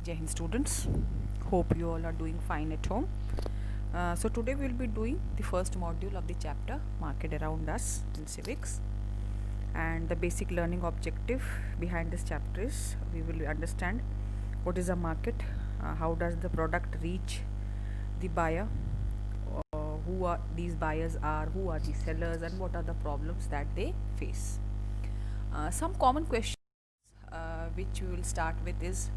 Jai Hind students, hope you all are doing fine at home. So today we will be doing the first module of the chapter Market Around Us in Civics, and the basic learning objective behind this chapter is we will understand what is a market, how does the product reach the buyer, who are these buyers are, who are the sellers, and what are the problems that they face. Some common questions which we will start with is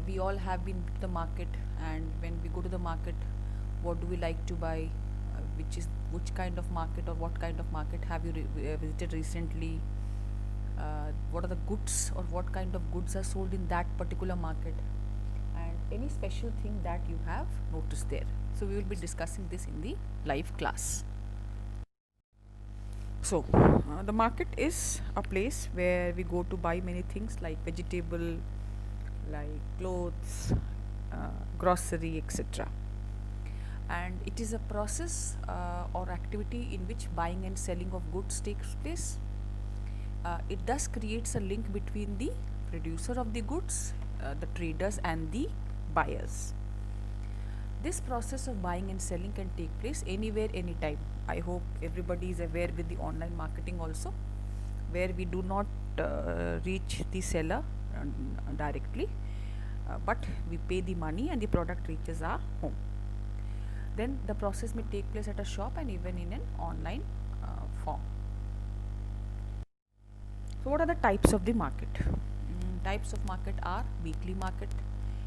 we all have been to the market, and when we go to the market, what do we like to buy, which kind of market or what kind of market have you visited recently, what are the goods or what kind of goods are sold in that particular market, and any special thing that you have noticed there. So we will be discussing this in the live class. So, the market is a place where we go to buy many things like vegetable, like clothes, grocery, etc. And it is a process or activity in which buying and selling of goods takes place. It thus creates a link between the producer of the goods, the traders, and the buyers. This process of buying and selling can take place anywhere, anytime. I hope everybody is aware with the online marketing also, where we do not reach the seller directly, but we pay the money and the product reaches our home. Then the process may take place at a shop and even in an online form. So what are the types of the market? Types of market are weekly market,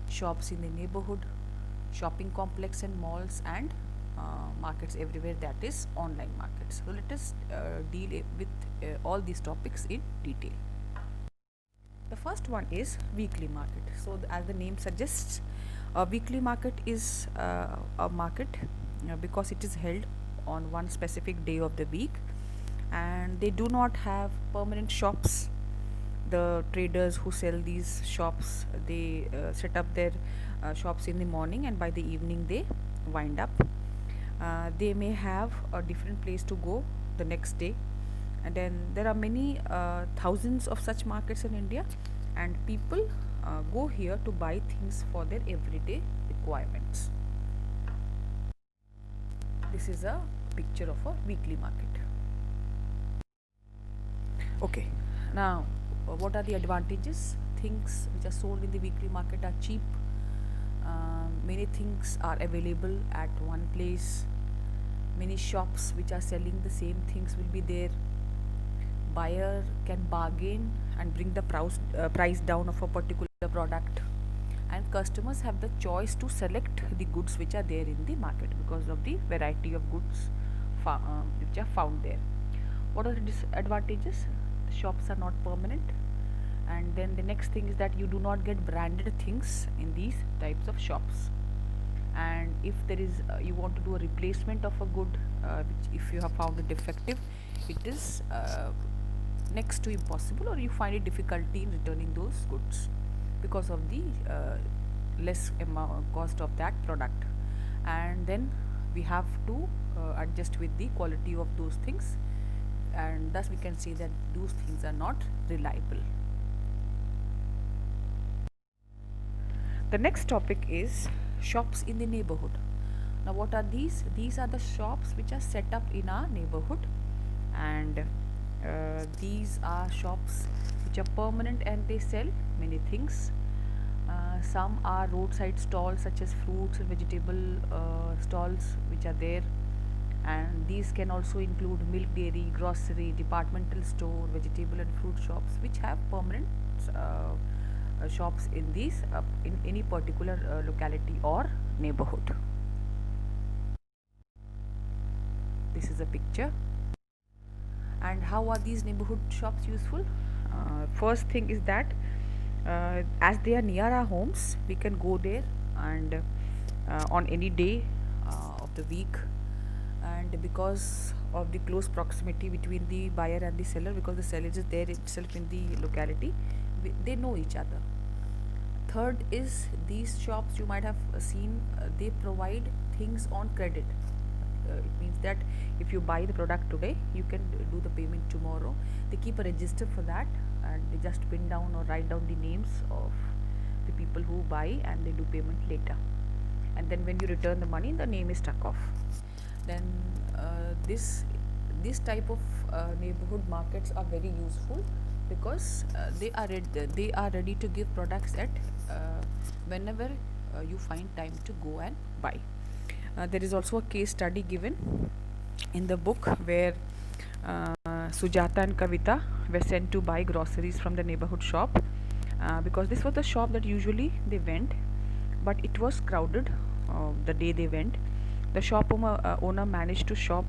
shops in the neighborhood, shopping complex and malls, and markets everywhere, that is online markets. So let us deal with all these topics in detail. The first one is weekly market. So as the name suggests, a weekly market is a market because it is held on one specific day of the week, and they do not have permanent shops. The traders who sell these shops, they set up their shops in the morning, and by the evening they wind up. They may have a different place to go the next day, and then there are many thousands of such markets in India, and people go here to buy things for their everyday requirements. This is a picture of a weekly market. Okay, now what are the advantages? Things which are sold in the weekly market are cheap. Many things are available at one place. Many shops which are selling the same things will be there. Buyer can bargain and bring the price down of a particular product, and customers have the choice to select the goods which are there in the market because of the variety of goods which are found there. What are the disadvantages? Shops are not permanent, and then the next thing is that you do not get branded things in these types of shops. And if there is you want to do a replacement of a good, which if you have found it defective, it is next to impossible, or you find it difficulty in returning those goods because of the less amount cost of that product. And then we have to adjust with the quality of those things, and thus we can say that those things are not reliable. The next topic is shops in the neighborhood. Now what are these? These are the shops which are set up in our neighborhood, and these are shops which are permanent and they sell many things. Some are roadside stalls such as fruits and vegetable stalls which are there, and these can also include milk, dairy, grocery, departmental store, vegetable and fruit shops which have permanent shops in these in any particular locality or neighborhood. This is a picture. And how are these neighborhood shops useful? First thing is that as they are near our homes, we can go there and on any day of the week, and because of the close proximity between the buyer and the seller, because the seller is there itself in the locality, they know each other. Third is these shops, you might have seen, they provide things on credit. It means that if you buy the product today, you can do the payment tomorrow. They keep a register for that, and they just pin down or write down the names of the people who buy and they do payment later, and then when you return the money, the name is struck off. Then this type of neighborhood markets are very useful because they are ready to give products at whenever you find time to go and buy. There is also a case study given in the book where Sujata and Kavita were sent to buy groceries from the neighborhood shop because this was the shop that usually they went, but it was crowded the day they went. The shop owner managed to shop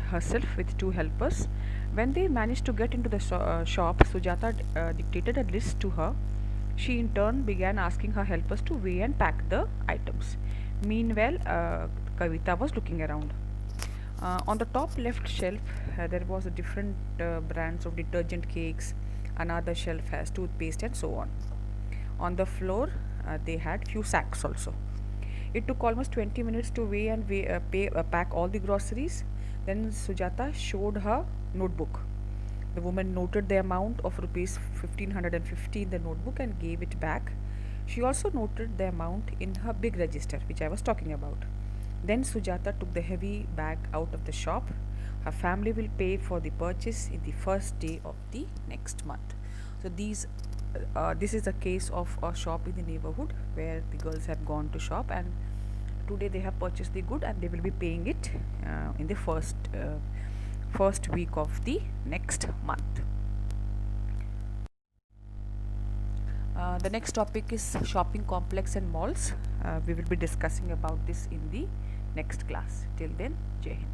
herself with two helpers. When they managed to get into the shop, Sujata dictated a list to her. She in turn began asking her helpers to weigh and pack the items. Meanwhile, Kavita was looking around. On the top left shelf, there was a different brands of detergent cakes. Another shelf has toothpaste and so on. On the floor, they had few sacks also. It took almost 20 minutes to weigh and pack all the groceries. Then Sujata showed her notebook. The woman noted the amount of rupees 1550 in the notebook and gave it back. She also noted the amount in her big register, which I was talking about. Then Sujata took the heavy bag out of the shop. Her family will pay for the purchase in the first day of the next month. So this is a case of a shop in the neighborhood where the girls have gone to shop, and today they have purchased the good and they will be paying it in the first week of the next month. The next topic is shopping complex and malls. We will be discussing about this in the next class. Till then, Jai Hind.